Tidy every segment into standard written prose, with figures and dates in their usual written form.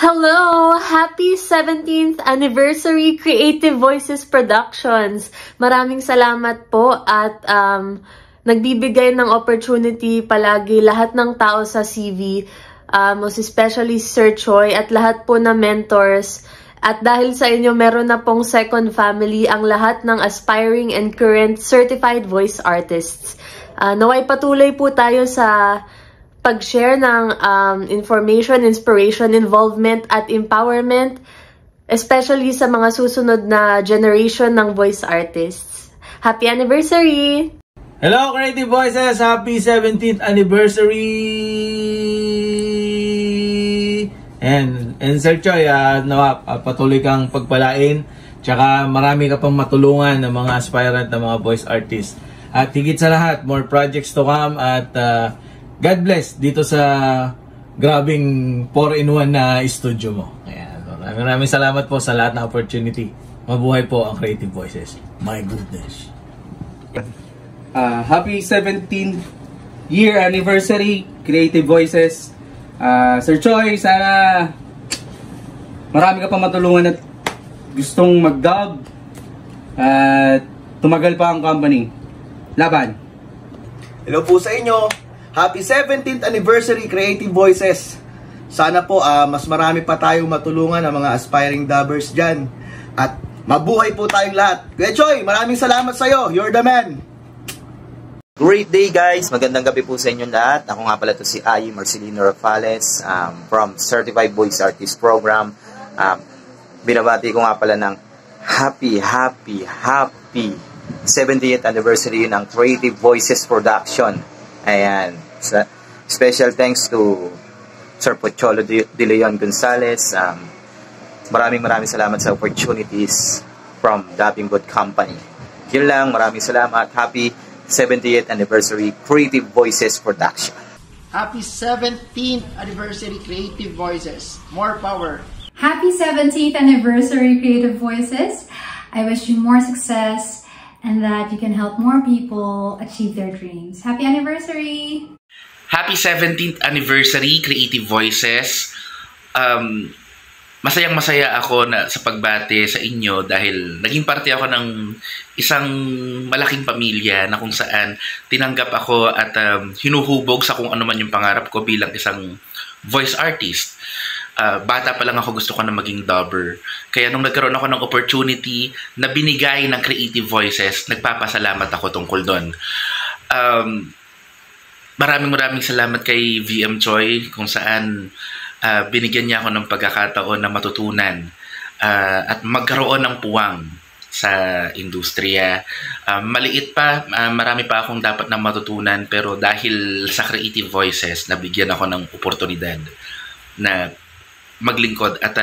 Hello! Happy 17th Anniversary Creative Voices Productions! Maraming salamat po at nagbibigay ng opportunity palagi lahat ng tao sa CV, most especially Sir Choi at lahat po na mentors. At dahil sa inyo, meron na pong second family ang lahat ng aspiring and current certified voice artists. Naway patuloy po tayo sa pag-share ng information, inspiration, involvement at empowerment, especially sa mga susunod na generation ng voice artists. Happy anniversary! Hello Creative Voices! Happy 17th anniversary! And Sir Choi, patuloy kang pagpalain, tsaka marami ka pang matulungan ng mga aspirant na mga voice artists. At higit sa lahat, more projects to come at God bless dito sa grabing 4-in-1 na studio mo. Ayan. Maraming salamat po sa lahat na opportunity. Mabuhay po ang Creative Voices. My goodness. Happy 17th year anniversary Creative Voices. Sir Choi, sana marami ka pa matulungan at gustong mag-dub at tumagal pa ang company. Laban! Hello po sa inyo! Happy 17th Anniversary Creative Voices! Sana po mas marami pa tayong matulungan ng mga aspiring dubbers dyan. At mabuhay po tayong lahat. Kuya Choi, maraming salamat sa'yo. You're the man! Great day guys! Magandang gabi po sa inyo lahat. Ako nga pala to si Ayi Marcelino Rafales from Certified Voice Artist Program. Binabati ko nga pala ng happy 70th anniversary ng Creative Voices Production. Ayan. Special thanks to Sir Pocholo De Leon Gonzales. Maraming salamat sa opportunities from Dapping Good Company. Yun lang, maraming salamat. Happy 70th anniversary Creative Voices Production. Happy 17th anniversary Creative Voices. More power. Happy 17th anniversary Creative Voices. I wish you more success and that you can help more people achieve their dreams. Happy anniversary! Happy 17th anniversary Creative Voices. Masayang-masaya ako na sa pagbate sa inyo dahil naging parte ako ng isang malaking pamilya na kung saan tinanggap ako at hinuhubog sa kung ano man yung pangarap ko bilang isang voice artist. Bata pa lang ako, gusto ko na maging dubber. Kaya nung nagkaroon ako ng opportunity na binigay ng Creative Voices, nagpapasalamat ako tungkol doon. Maraming salamat kay VM Choi kung saan binigyan niya ako ng pagkakataon na matutunan at magkaroon ng puwang sa industriya. Maliit pa, marami pa akong dapat na matutunan, pero dahil sa Creative Voices, nabigyan ako ng oportunidad na maglingkod at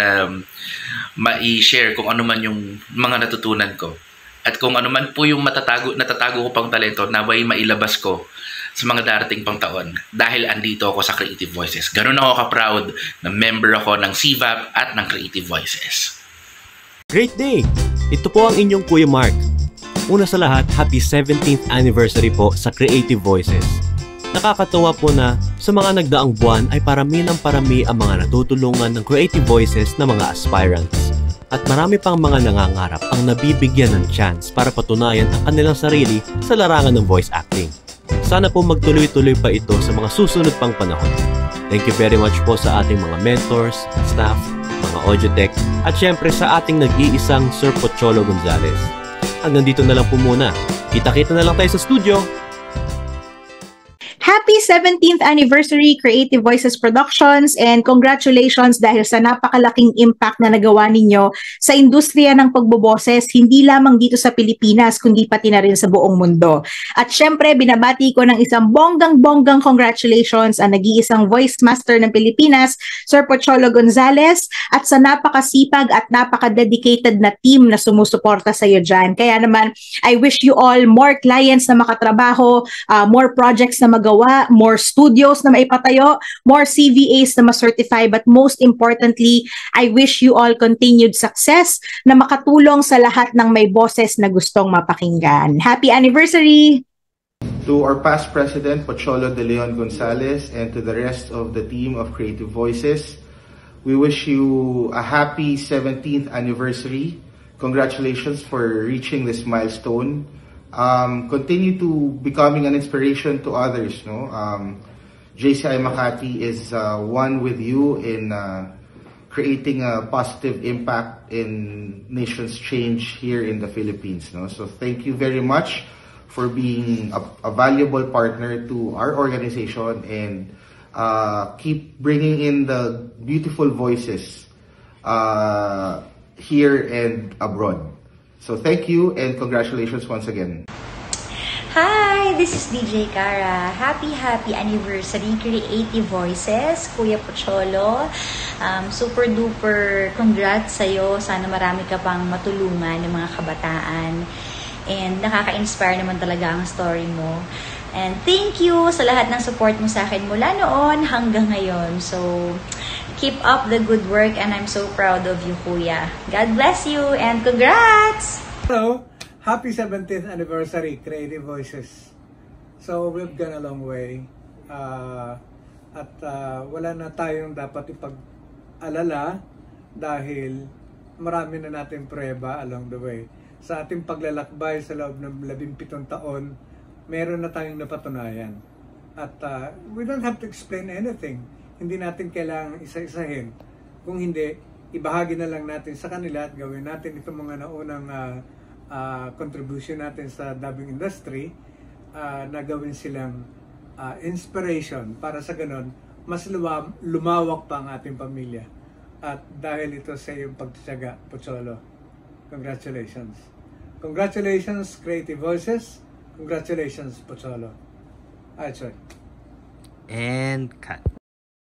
ma-share kung ano man yung mga natutunan ko. At kung ano man po yung natatago ko pang talento, naway mailabas ko sa mga darating pang taon dahil andito ako sa Creative Voices. Ganun ako ka-proud na member ako ng CVAP at ng Creative Voices. Great day! Ito po ang inyong Kuya Mark. Una sa lahat, happy 17th anniversary po sa Creative Voices. Nakakatuwa po na sa mga nagdaang buwan ay parami ng parami ang mga natutulungan ng Creative Voices na mga aspirants. At marami pang mga nangangarap ang nabibigyan ng chance para patunayan ang kanilang sarili sa larangan ng voice acting. Sana po magtuloy-tuloy pa ito sa mga susunod pang panahon. Thank you very much po sa ating mga mentors, staff, mga audio tech, at syempre sa ating nag-iisang Sir Pocholo Gonzales. Hanggang dito na lang po muna. Kita-kita na lang tayo sa studio! Happy 17th Anniversary Creative Voices Productions and congratulations dahil sa napakalaking impact na nagawa ninyo sa industriya ng pagboboses, hindi lamang dito sa Pilipinas kundi pati na rin sa buong mundo. At syempre, binabati ko ng isang bonggang-bonggang congratulations ang nag-iisang voice master ng Pilipinas, Sir Pocholo Gonzales, at sa napakasipag at napaka-dedicated na team na sumusuporta sa iyo dyan. Kaya naman, I wish you all more clients na makatrabaho, more projects na magawa, more studios na maipatayo, more CVAs na ma-certify, but most importantly, I wish you all continued success na makatulong sa lahat ng may boses na gustong mapakinggan. Happy anniversary! To our past president, Pocholo De Leon Gonzales, and to the rest of the team of Creative Voices, We wish you a happy 17th anniversary. Congratulations for reaching this milestone. Continue to becoming an inspiration to others. No, JCI Makati is one with you in creating a positive impact in nation's change here in the Philippines. No, so thank you very much for being a valuable partner to our organization, and keep bringing in the beautiful voices here and abroad. So thank you and congratulations once again. Hi, this is DJ Cara. Happy anniversary Creative Voices, Kuya Pocholo. Super duper congrats sa'yo. Sana marami ka pang matulungan ng mga kabataan. And nakaka-inspire naman talaga ang story mo. And thank you sa lahat ng support mo sa akin mula noon hanggang ngayon. So, keep up the good work and I'm so proud of you, Kuya. God bless you and congrats! Hello! Happy 17th anniversary, Creative Voices. So, we've gone a long way. Wala na tayong dapat ipag-alala dahil marami na natin prueba along the way. Sa ating paglalakbay sa loob ng 17 taon, meron na tayong napatunayan. At we don't have to explain anything. Hindi natin kailangang isa-isahin. Kung hindi, ibahagi na lang natin sa kanila at gawin natin itong mga naunang contribution natin sa dubbing industry na gawin silang inspiration para sa ganon, mas lumawak pa ang ating pamilya. At dahil ito sa iyong pagtitiyaga, Pocholo, congratulations. Congratulations, Creative Voices. Congratulations, Pocholo. Achoy. And cut.